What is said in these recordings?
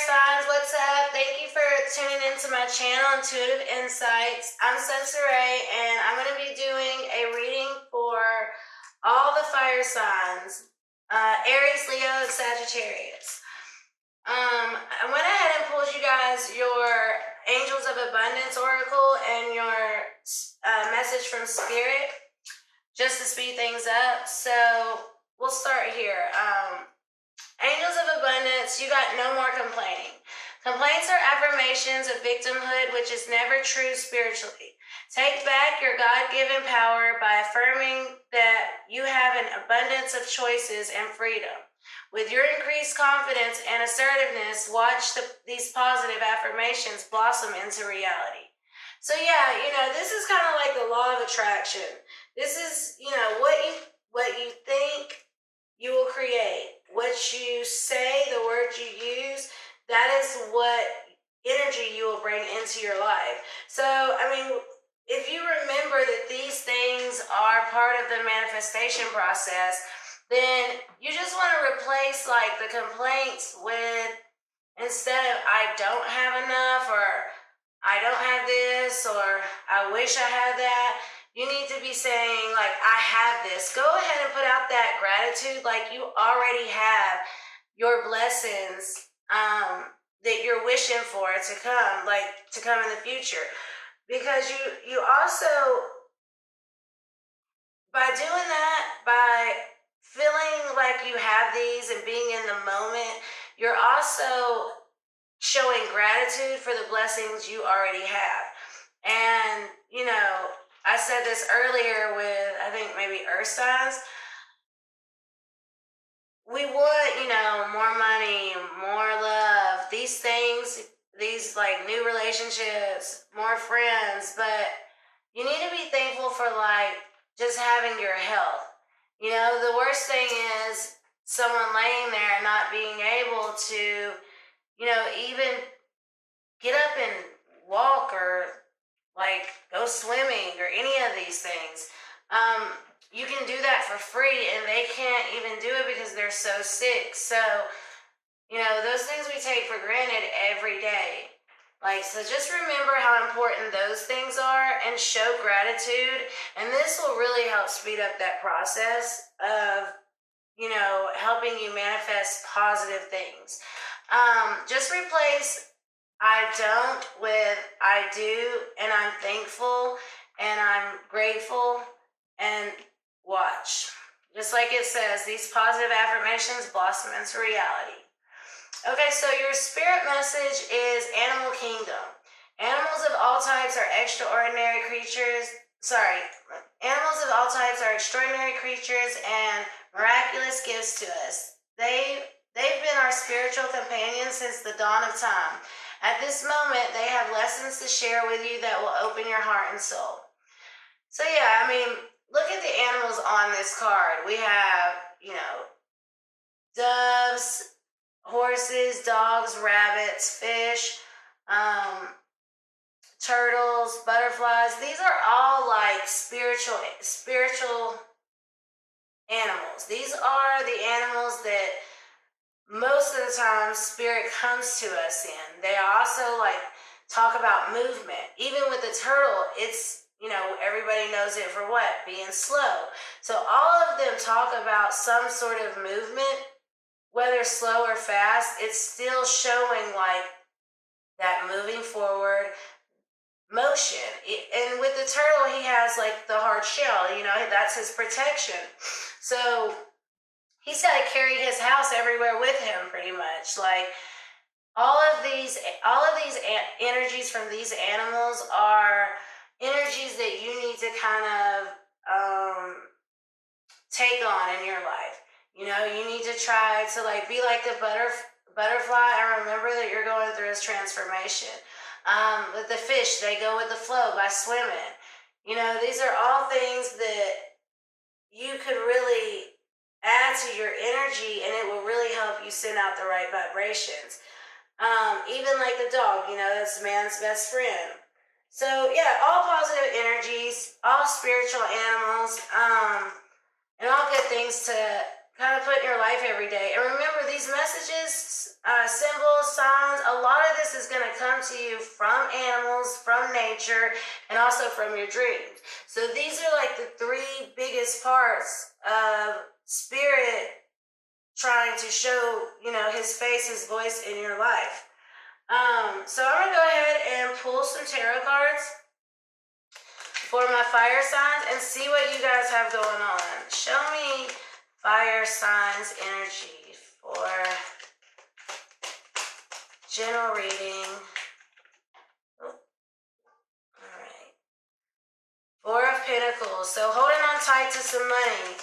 signs, what's up? Thank you for tuning into my channel, Intuitive Insights. I'm Saggitarius, and I'm going to be doing a reading for all the fire signs, Aries, Leo, and Sagittarius. I went ahead and pulled you guys your Angels of Abundance Oracle and your message from Spirit, just to speed things up. So we'll start here. Angels of Abundance, you got no more complaining. Complaints are affirmations of victimhood, which is never true spiritually. Take back your God-given power by affirming that you have an abundance of choices and freedom. With your increased confidence and assertiveness, watch these positive affirmations blossom into reality. So yeah, this is kind of like the law of attraction. This is, what you think, you will create. What you say, the words you use, that is what energy you will bring into your life. So, if you remember that these things are part of the manifestation process, then you just want to replace like the complaints with, instead of I don't have enough, or I don't have this, or I wish I had that, you need to be saying, like, I have this. Go ahead and put out that gratitude like you already have your blessings that you're wishing for to come, in the future. Because you also, by doing that, by feeling like you have these and being in the moment, you're also showing gratitude for the blessings you already have. And, I said this earlier with, I think maybe earth signs. We want, more money, more love, these things, these like new relationships, more friends, but you need to be thankful for like just having your health. The worst thing is someone laying there and not being able to, even get up and walk, or like go swimming, or any of these things. You can do that for free, and they can't even do it because they're so sick. So, those things we take for granted every day. So just remember how important those things are and show gratitude. And this will really help speed up that process of, helping you manifest positive things. Just replace I don't with I do, and I'm thankful, and I'm grateful, and watch. Just like it says, these positive affirmations blossom into reality. Okay, so your spirit message is Animal Kingdom. Animals of all types are extraordinary creatures. Animals of all types are extraordinary creatures and miraculous gifts to us. They've been our spiritual companions since the dawn of time. At this moment, they have lessons to share with you that will open your heart and soul. So yeah, look at the animals on this card. We have, doves, horses, dogs, rabbits, fish, turtles, butterflies. These are all like spiritual animals. These are the animals that most of the time spirit comes to us in. They also talk about movement. Even with the turtle, it's, everybody knows it for what? Being slow. So all of them talk about some sort of movement, whether slow or fast. It's still showing that moving forward motion. And with the turtle, he has the hard shell, that's his protection. So he's got to carry his house everywhere with him, pretty much. All of these energies from these animals are energies that you need to kind of take on in your life. You need to try to be like the butterfly and remember that you're going through this transformation. With the fish, they go with the flow by swimming. These are all things that you could really add to your energy, and it will really help you send out the right vibrations. Even like the dog, that's man's best friend. So yeah, all positive energies, all spiritual animals, and all good things to kind of put in your life every day. And remember, these messages, symbols, signs, a lot of this is going to come to you from animals, from nature, and also from your dreams. So these are like the three biggest parts of spirit trying to show, you know, his face, his voice in your life. So I'm going to go ahead and pull some tarot cards for my fire signs and see what you guys have going on. Show me fire signs energy for general reading. Oh, all right. Four of Pentacles. So holding on tight to some money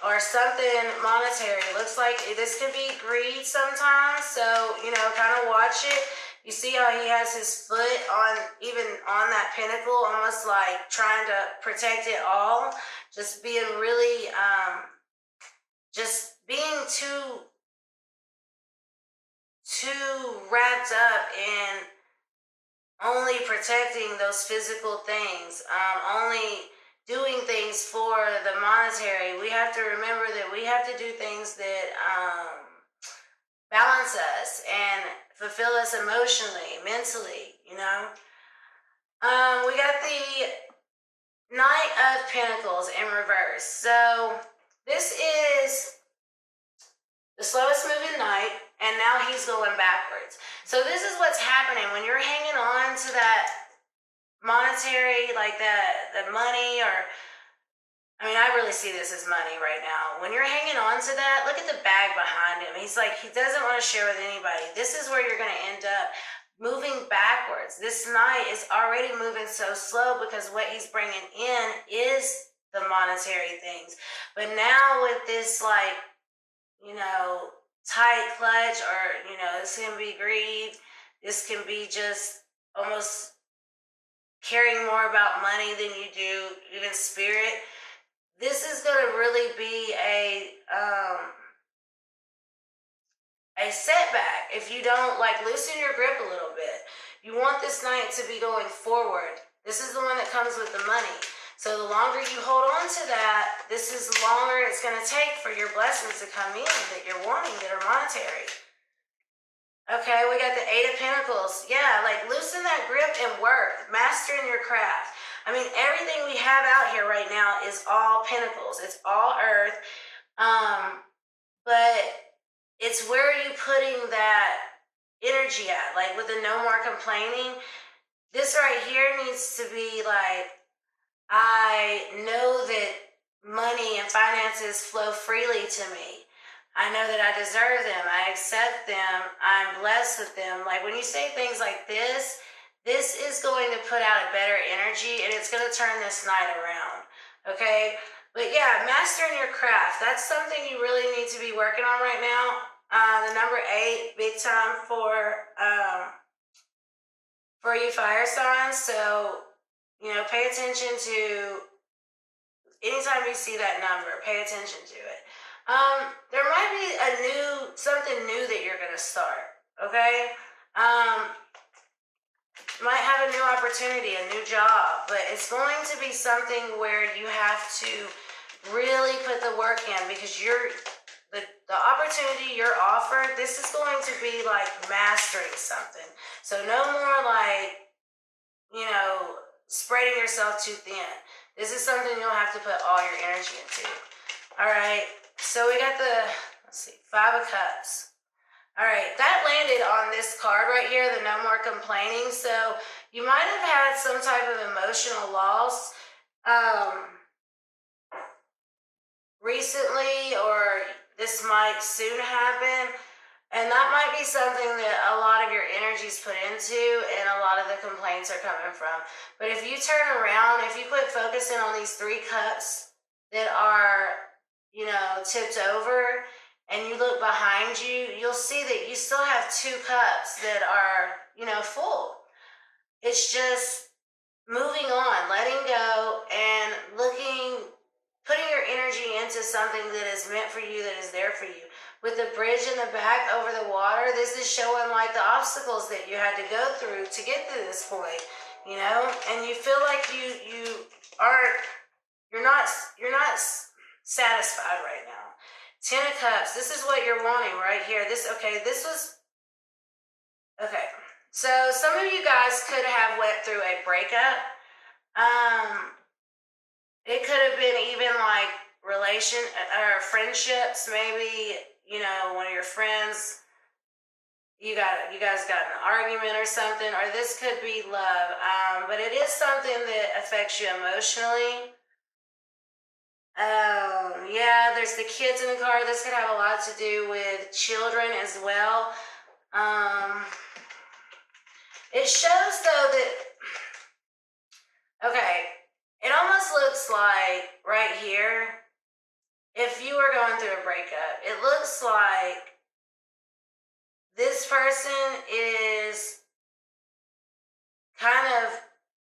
or something monetary. Looks like this could be greed sometimes. So, you know, kind of watch it. You see how he has his foot on, even on that pentacle, almost like trying to protect it all. Just being really, just being too wrapped up in only protecting those physical things, only doing things for the monetary. We have to remember that we have to do things that balance us and fulfill us emotionally, mentally, you know. We got the Knight of Pentacles in reverse. So this is the slowest moving knight, and now he's going backwards. So this is what's happening when you're hanging on to that monetary, like the money, or I mean, I really see this as money right now. When you're hanging on to that, look at the bag behind him. He's like, he doesn't want to share with anybody. This is where you're going to end up, moving backwards. This knight is already moving so slow because what he's bringing in is the monetary things. But now with this, like, you know, tight clutch, or, you know, this can be greed. This can be just almost caring more about money than you do even spirit. This is going to really be a setback if you don't, like, loosen your grip a little bit. You want this knight to be going forward. This is the one that comes with the money. So the longer you hold on to that, this is longer it's going to take for your blessings to come in that you're wanting, that are monetary. Okay, we got the Eight of Pentacles. Yeah, like, loosen that grip and work. Mastering your craft. I mean, everything we have out here right now is all pentacles. It's all earth. But it's where are you putting that energy at? Like with the no more complaining, this right here needs to be like, I know that money and finances flow freely to me. I know that I deserve them. I accept them. I'm blessed with them. Like when you say things like this is going to put out a better energy, and it's going to turn this night around. Okay? But yeah, mastering your craft. That's something you really need to be working on right now. The number 8, big time for you fire signs. So, you know, pay attention to, anytime you see that number, pay attention to it. There might be something new that you're going to start, okay? Might have a new opportunity, a new job, but it's going to be something where you have to really put the work in, because the opportunity you're offered, this is going to be like mastering something. So no more like, you know, spreading yourself too thin. This is something you'll have to put all your energy into. All right. So we got the, let's see, 5 of Cups. All right, that landed on this card right here, the no more complaining. So you might have had some type of emotional loss recently, or this might soon happen. And that might be something that a lot of your energy's put into and a lot of the complaints are coming from. But if you turn around, if you quit focusing on these 3 cups that are, you know, tipped over, and you look behind you, you'll see that you still have 2 cups that are, you know, full. It's just moving on, letting go, and putting your energy into something that is meant for you, that is there for you. With the bridge in the back over the water, this is showing like the obstacles that you had to go through to get to this point, you know? And you feel like you're not satisfied right now. Ten of Cups. This is what you're wanting right here. Okay. So some of you guys could have went through a breakup. It could have been even like relation or friendships. Maybe, one of your friends, you guys got an argument or something, or this could be love. But it is something that affects you emotionally. Yeah, there's the kids in the car. This could have a lot to do with children as well. It shows though that, okay, it almost looks like right here, if you were going through a breakup, it looks like this person is kind of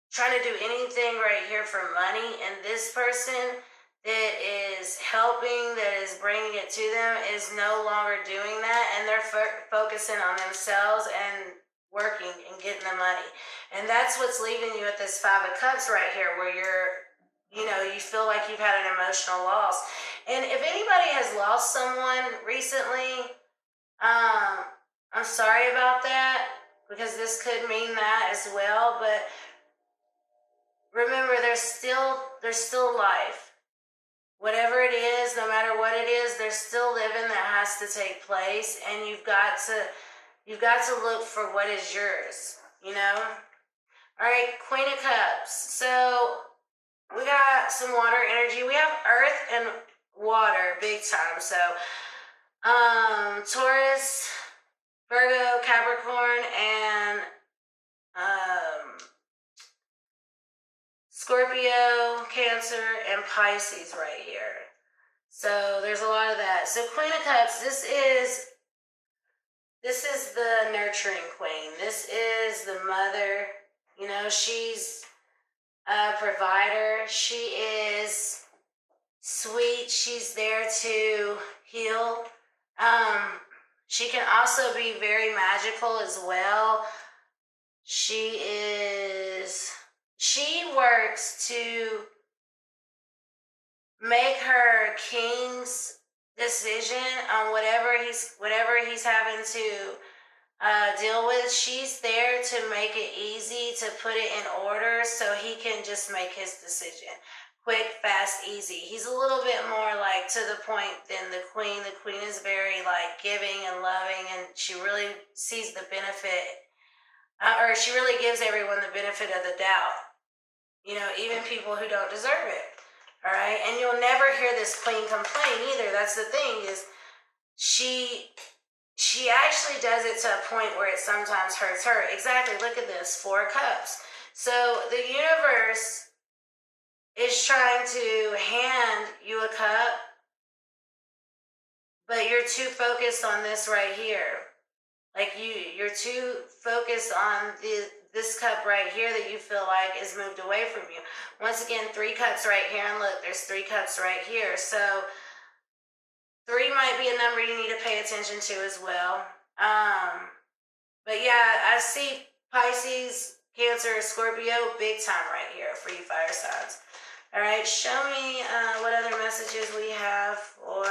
trying to do anything right here for money, and this person that is helping, that is bringing it to them, is no longer doing that, and they're focusing on themselves and working and getting the money. And that's what's leaving you at this Five of Cups right here, where you feel like you've had an emotional loss. And if anybody has lost someone recently, I'm sorry about that, because this could mean that as well. But remember, there's still life. Whatever it is, no matter what it is, there's still living that has to take place, and you've got to look for what is yours, All right, Queen of Cups. So we got some water energy. We have earth and water big time. So Taurus, Virgo, Capricorn, and Scorpio, Cancer, and Pisces right here. So there's a lot of that. So Queen of Cups, this is the nurturing queen. This is the mother. She's a provider. She is sweet. She's there to heal. She can also be very magical as well. She works to make her king's decision on whatever he's having to deal with. She's there to make it easy, to put it in order so he can just make his decision. Quick, fast, easy. He's a little bit more like to the point than the queen. The queen is very like giving and loving, and she really sees the benefit, or she really gives everyone the benefit of the doubt. Even people who don't deserve it. All right, and you'll never hear this queen complain either. That's the thing, is she actually does it to a point where it sometimes hurts her. Exactly. Look at this, Four of Cups. So the universe is trying to hand you a cup, but you're too focused on this right here. Like you're too focused on this cup right here that you feel like is moved away from you. Once again, 3 cups right here, and look, there's 3 cups right here. So 3 might be a number you need to pay attention to as well. But yeah, I see Pisces, Cancer, Scorpio, big time right here for you fire signs. All right, show me what other messages we have for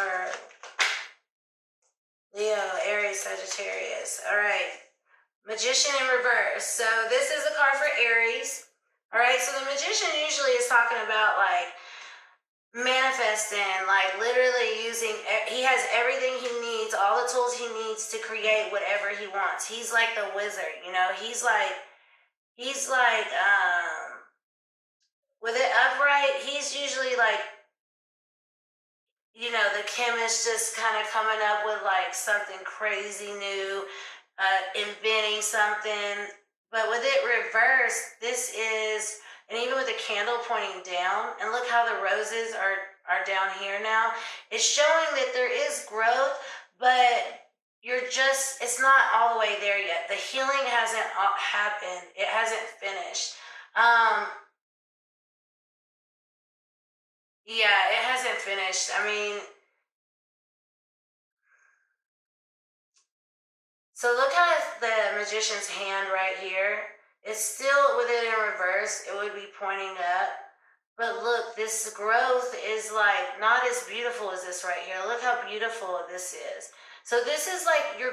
Leo, Aries, Sagittarius. All right, Magician in reverse. So this is a card for Aries. All right, so the Magician usually is talking about like manifesting, like literally he has everything he needs, all the tools he needs to create whatever he wants. He's like the wizard, he's like with it upright, he's usually like, the chemist just kind of coming up with like something crazy new, inventing something. But with it reversed, this is, and even with the candle pointing down, and look how the roses are down here now, it's showing that there is growth, but it's not all the way there yet. The healing hasn't happened. It hasn't finished. Yeah, it hasn't finished. I mean, so look at the Magician's hand right here. It's still with it in reverse. It would be pointing up. But look, this growth is like not as beautiful as this right here. Look how beautiful this is. So this is like you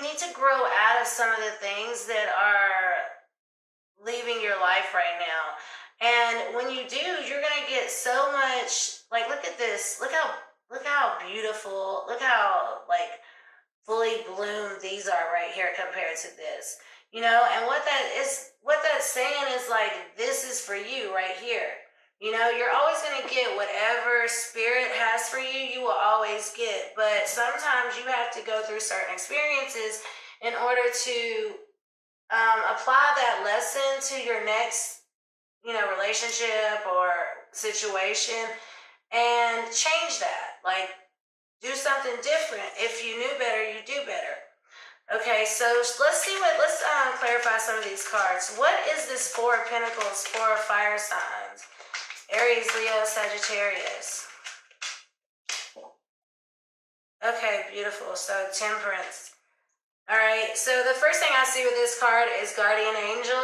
need to grow out of some of the things that are leaving your life right now. And when you do, you're gonna get so much, like, look at this. Look how beautiful, look how like fully bloomed these are right here compared to this. You know, and what that's saying is like this is for you right here. You know, you're always going to get whatever spirit has for you, you will always get. But sometimes you have to go through certain experiences in order to apply that lesson to your next, you know, relationship or situation and change that. Like, do something different. If you knew better, you do better. Okay, so let's clarify some of these cards. What is this Four of Pentacles for fire signs? Aries, Leo, Sagittarius. Okay, beautiful. So temperance. All right, so the first thing I see with this card is guardian angel.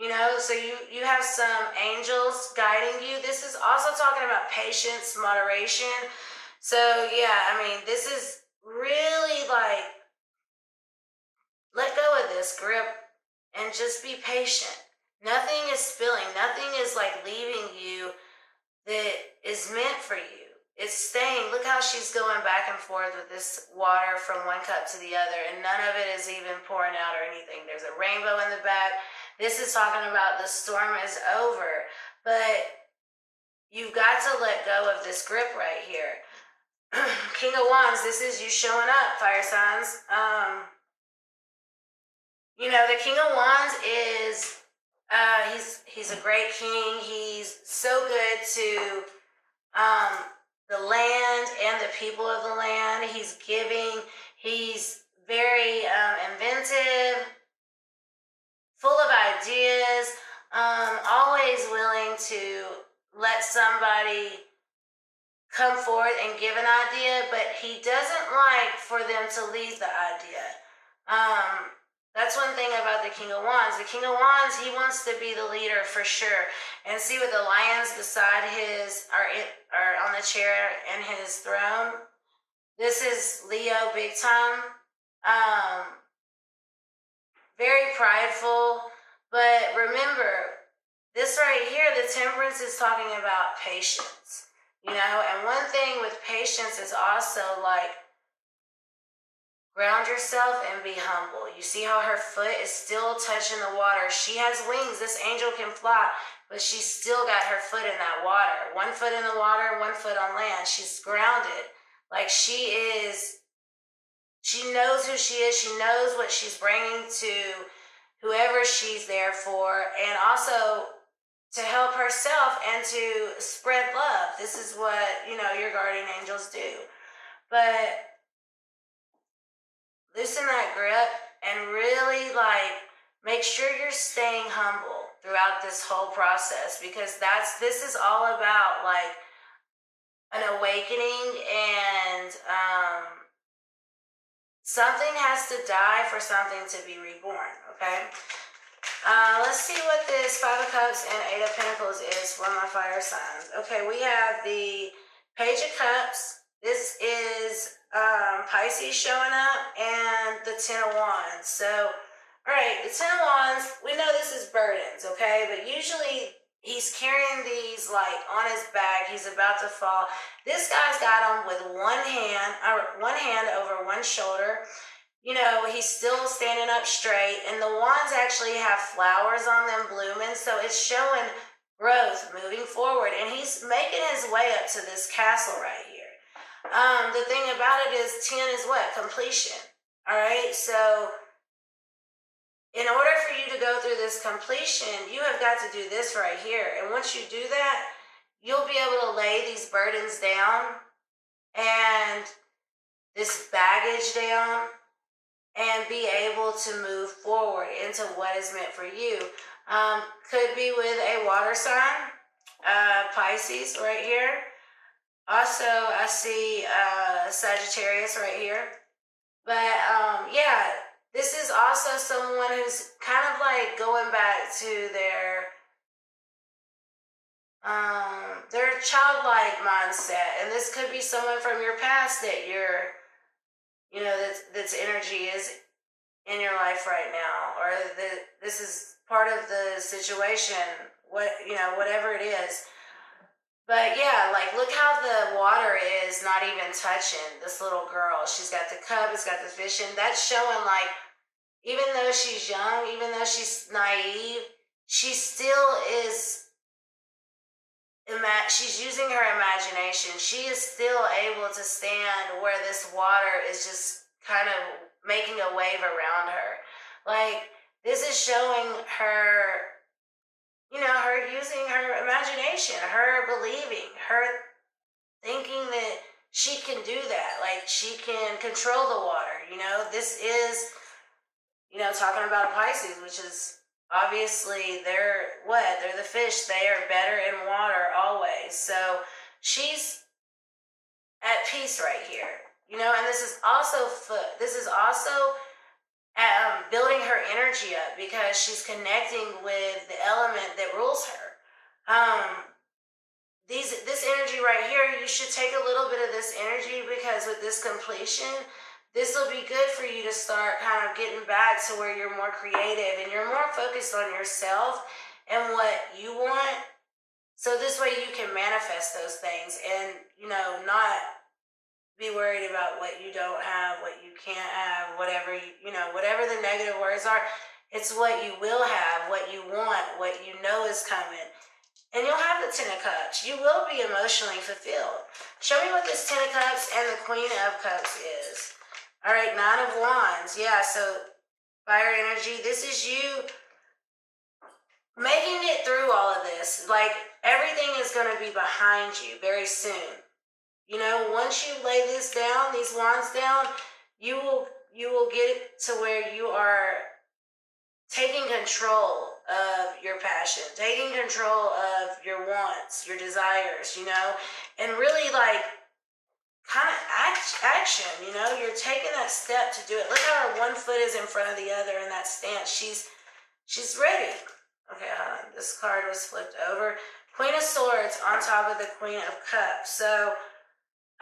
You know, so you have some angels guiding you. This is also talking about patience, moderation. So yeah, I mean, this is really like, let go of this grip and just be patient. Nothing is spilling. Nothing is like leaving you that is meant for you. It's staying. Look how she's going back and forth with this water from one cup to the other, and none of it is even pouring out or anything. There's a rainbow in the back. This is talking about the storm is over, but you've got to let go of this grip right here. King of Wands, this is you showing up, fire signs. You know, the King of Wands is he's a great king. He's so good to the land and the people of the land. He's giving. He's very inventive, full of ideas, always willing to let somebody come forth and give an idea, but he doesn't like for them to leave the idea. That's one thing about the King of Wands. The King of Wands, he wants to be the leader for sure. And see with the lions beside his, or on the chair in his throne, this is Leo big time. Very prideful. But remember, this right here, the temperance is talking about patience. You know, and one thing with patience is also like, ground yourself and be humble. You see how her foot is still touching the water. She has wings. This angel can fly, but she's still got her foot in that water. One foot in the water, one foot on land. She's grounded. Like she knows who she is. She knows what she's bringing to whoever she's there for, and also to help herself and to spread love. This is what, you know, your guardian angels do. But loosen that grip and really like make sure you're staying humble throughout this whole process, because this is all about like an awakening, and something has to die for something to be reborn. Okay, let's see what this Five of Cups and Eight of Pentacles is for my fire signs. Okay, we have the Page of Cups. This is Pisces showing up, and the Ten of Wands. So, all right, the Ten of Wands, we know this is burdens, okay? But usually he's carrying these like on his back. He's about to fall. This guy's got them with one hand over one shoulder. You know, he's still standing up straight, and the wands actually have flowers on them blooming, so it's showing growth moving forward, and he's making his way up to this castle right here. The thing about it is 10 is what? Completion. All right, so in order for you to go through this completion, you have got to do this right here, and once you do that, you'll be able to lay these burdens down and this baggage down, and be able to move forward into what is meant for you. Could be with a water sign, Pisces right here. Also, I see Sagittarius right here. But yeah, this is also someone who's kind of like going back to their They're childlike mindset, and this could be someone from your past that you're, that's energy is in your life right now, or this is part of the situation, whatever it is. But yeah, like look how the water is not even touching this little girl. She's got the cup, it's got the fish, and that's showing like even though she's young, even though she's naive, she still is. She's using her imagination. She is still able to stand where this water is just kind of making a wave around her. Like this is showing her, her using her imagination, her believing, her thinking that she can do that. Like she can control the water. This is, talking about a Pisces, which is obviously they're what? They're the fish. They are better in water always. So she's at peace right here. And this is also building her energy up because she's connecting with the element that rules her. This energy right here, you should take a little bit of this energy because with this completion, this will be good for you to start kind of getting back to where you're more creative and you're more focused on yourself and what you want. So this way you can manifest those things and, not be worried about what you don't have, what you can't have, whatever, whatever the negative words are. It's what you will have, what you want, what you know is coming. And you'll have the Ten of Cups. You will be emotionally fulfilled. Show me what this Ten of Cups and the Queen of Cups is. All right, Nine of Wands. Yeah, so fire energy. This is you making it through all of this. Like everything is going to be behind you very soon. Once you lay this down, these wands down, you will get to where you are taking control of your passion, taking control of your wants, your desires, and really like kind of action, you're taking that step to do it. Look how her one foot is in front of the other in that stance. She's ready. Okay, hold on. This card was flipped over. Queen of Swords on top of the Queen of Cups. So,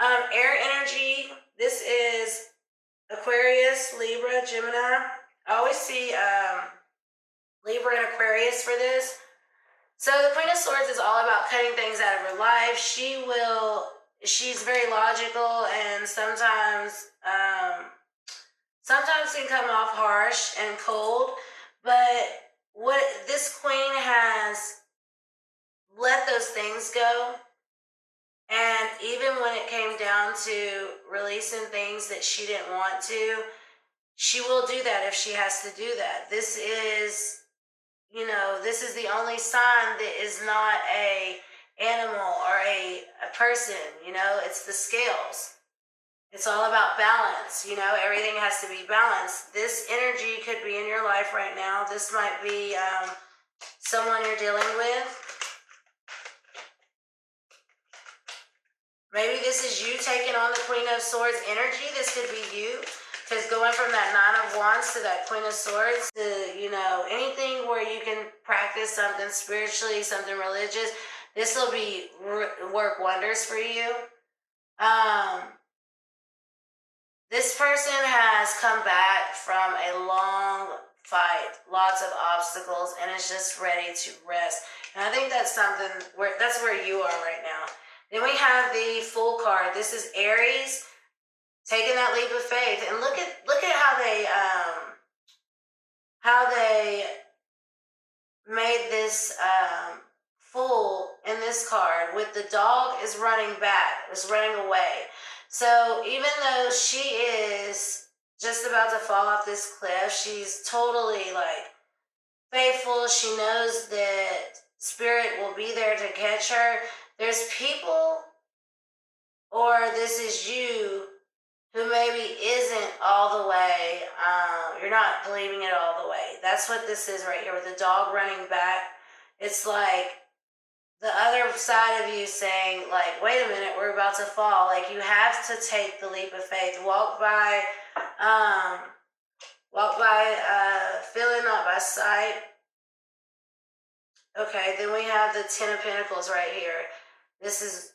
air energy. This is Aquarius, Libra, Gemini. I always see Libra and Aquarius for this. So the Queen of Swords is all about cutting things out of her life. She's very logical and sometimes can come off harsh and cold. But what this queen has let those things go. And even when it came down to releasing things that she didn't want to, she will do that if she has to do that. This is the only sign that is not a animal or a person, it's the scales. It's all about balance, everything has to be balanced. This energy could be in your life right now. This might be someone you're dealing with. Maybe this is you taking on the Queen of Swords energy. This could be you. Because going from that Nine of Wands to that Queen of Swords to, anything where you can practice something spiritually, something religious, this will be work wonders for you. This person has come back from a long fight, lots of obstacles, and is just ready to rest. And I think that's that's where you are right now. Then we have the Fool card. This is Aries. Taking that leap of faith, and look at how they made this fool in this card with the dog is running back, is running away. So even though she is just about to fall off this cliff, she's totally like faithful. She knows that spirit will be there to catch her. There's people, or this is you, who maybe isn't all the way, you're not believing it all the way. That's what this is right here with the dog running back. It's like the other side of you saying, like, wait a minute, we're about to fall. Like, you have to take the leap of faith. Walk by feeling, not by sight. Okay, then we have the Ten of Pentacles right here. This is,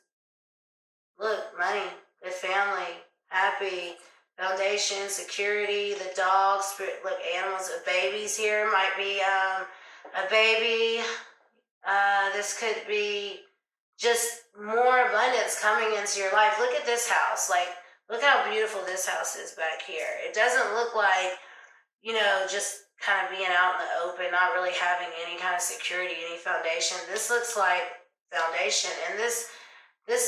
look, money, good family, happy, foundation, security, the dogs, spirit, look, animals, babies here might be a baby. This could be just more abundance coming into your life. Look at this house. Like, look how beautiful this house is back here. It doesn't look like, you know, just kind of being out in the open, not really having any kind of security, any foundation. This looks like foundation. And this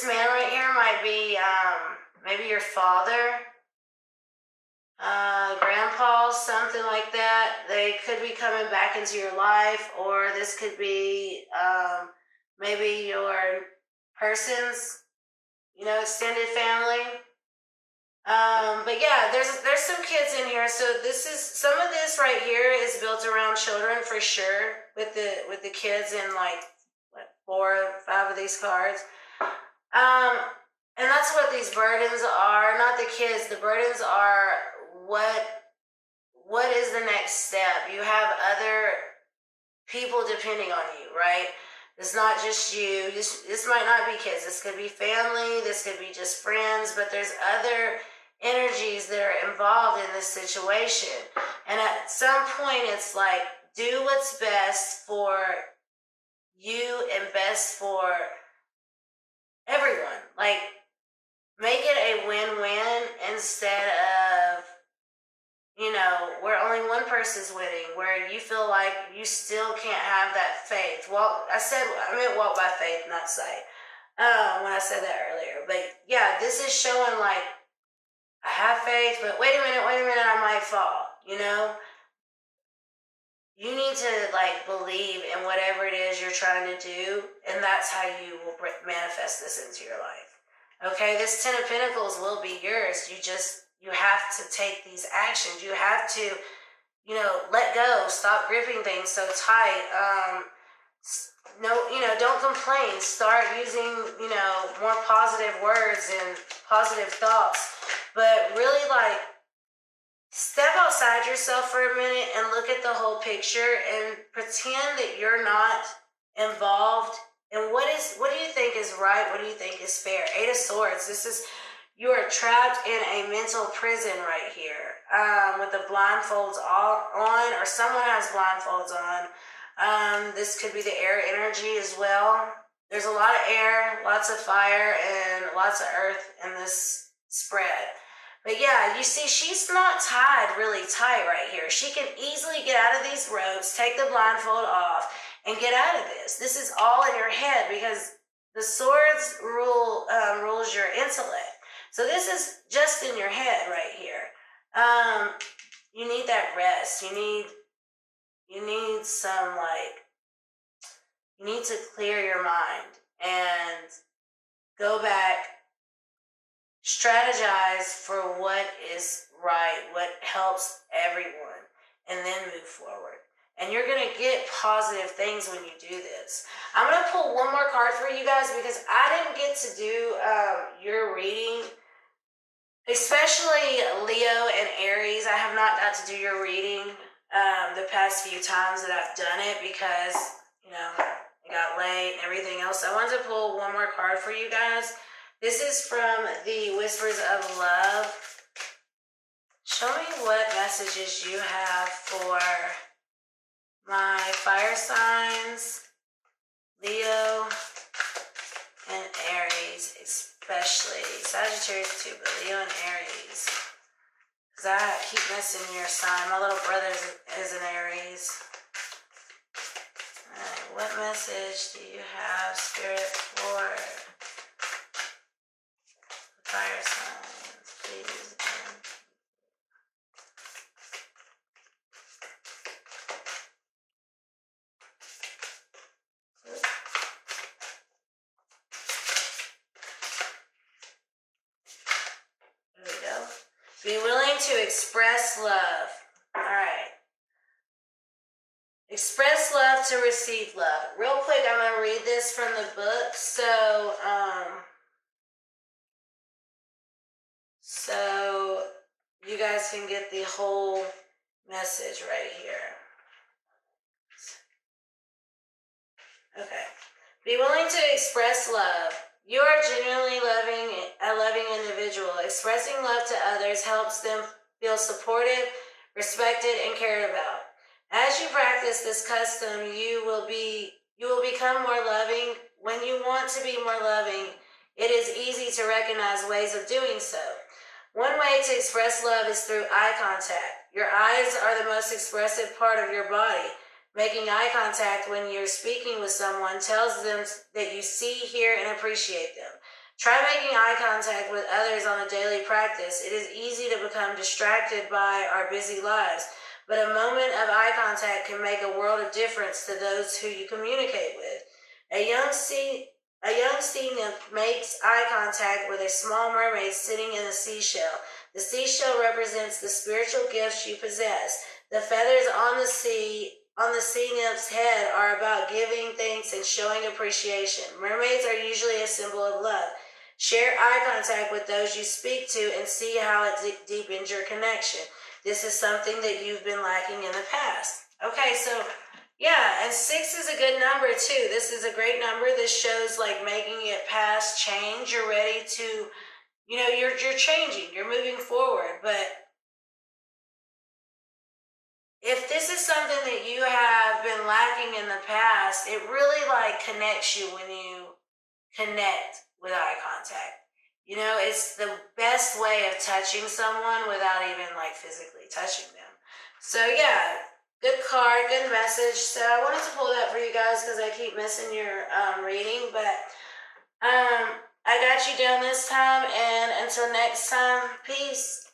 man right here might be maybe your father, grandpa, something like that. They could be coming back into your life, or this could be maybe your person's, you know, extended family. But yeah, there's some kids in here. So this is, some of this right here is built around children for sure, with the kids in like what, 4 or 5 of these cards. And that's what these burdens are, not the kids. The burdens are what is the next step? You have other people depending on you, right? It's not just you. This might not be kids. This could be family. This could be just friends. But there's other energies that are involved in this situation. And at some point, it's like, do what's best for you and best for everyone. Like, make it a win-win instead of, you know, where only one person's winning, where you feel like you still can't have that faith. Well, I meant walk by faith, not sight, when I said that earlier. But yeah, this is showing like, I have faith, but wait a minute, I might fall, you know? You need to like believe in whatever it is you're trying to do, and that's how you will manifest this into your life. Okay, this Ten of Pentacles will be yours. You have to take these actions. You have to, you know, let go. Stop gripping things so tight. No, you know, don't complain. Start using, you know, more positive words and positive thoughts. But really, like, step outside yourself for a minute and look at the whole picture and pretend that you're not involved. And what do you think is right? What do you think is fair? 8 of Swords. You are trapped in a mental prison right here, with the blindfolds on, or someone has blindfolds on. This could be the air energy as well. There's a lot of air, lots of fire, and lots of earth in this spread. But yeah, you see, she's not tied really tight right here. She can easily get out of these ropes, take the blindfold off, and get out of this. This is all in your head, because the swords rules your intellect. So this is just in your head right here. You need that rest. You need some, like, you need to clear your mind and go back, strategize for what is right, what helps everyone, and then move forward. And you're going to get positive things when you do this. I'm going to pull one more card for you guys, because I didn't get to do your reading, especially Leo and Aries. I have not got to do your reading the past few times that I've done it, because, you know, it got late and everything else. I wanted to pull one more card for you guys. This is from the Whispers of Love. Show me what messages you have for my fire signs, Leo and Aries, especially Sagittarius too, but Leo and Aries, because I keep missing your sign. My little brother is an Aries. All right, what message do you have, Spirit, for the fire signs, please? Be willing to express love. All right. Express love to receive love. Real quick, I'm going to read this from the book. So you guys can get the whole message right here. Okay. Be willing to express love. You are genuinely a loving individual. Expressing love to others helps them feel supported, respected, and cared about. As you practice this custom, you will become more loving. When you want to be more loving, it is easy to recognize ways of doing so. One way to express love is through eye contact. Your eyes are the most expressive part of your body. Making eye contact when you're speaking with someone tells them that you see, hear, and appreciate them. Try making eye contact with others on a daily practice. It is easy to become distracted by our busy lives, but a moment of eye contact can make a world of difference to those who you communicate with. A young sea nymph makes eye contact with a small mermaid sitting in a seashell. The seashell represents the spiritual gifts you possess. The feathers on the sea nymph's head are about giving thanks and showing appreciation. Mermaids are usually a symbol of love. Share eye contact with those you speak to and see how it deepens your connection. This is something that you've been lacking in the past. Okay, so yeah, and 6 is a good number too. This is a great number. This shows like making it past change. You're ready to, you're changing. You're moving forward, but if this is something that you have been lacking in the past, it really like connects you when you connect with eye contact. It's the best way of touching someone without even like physically touching them. So yeah, good card, good message. So I wanted to pull that for you guys because I keep missing your reading, but I got you down this time, and until next time, peace.